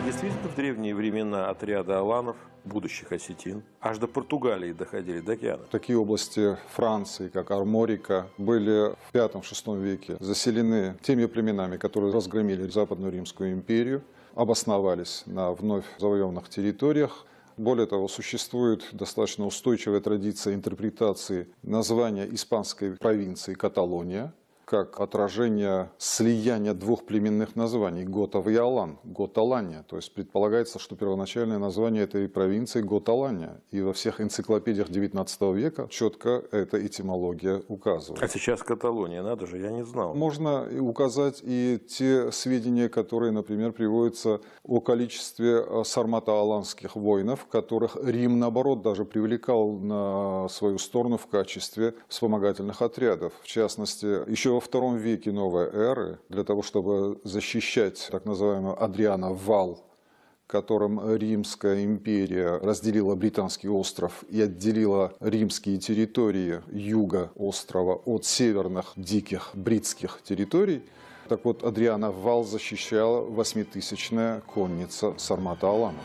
действительно в древние времена отряды аланов, будущих осетин, аж до Португалии доходили, до океана? Такие области Франции, как Арморика, были в V-VI веке заселены теми племенами, которые разгромили Западную Римскую империю, обосновались на вновь завоеванных территориях. Более того, существует достаточно устойчивая традиция интерпретации названия испанской провинции Каталония как отражение слияния двух племенных названий – Готов и Алан, Готалания. То есть предполагается, что первоначальное название этой провинции – Готалания. И во всех энциклопедиях XIX века четко эта этимология указывает. А сейчас Каталония, надо же, я не знал. Можно указать и те сведения, которые, например, приводятся о количестве сармато-аланских воинов, которых Рим, наоборот, даже привлекал на свою сторону в качестве вспомогательных отрядов. В частности, еще во II веке новой эры, для того, чтобы защищать так называемый Адрианов вал, которым Римская империя разделила Британский остров и отделила римские территории юга острова от северных диких бритских территорий. Так вот, Адрианов вал защищала 8000-я конница сармато-аланов.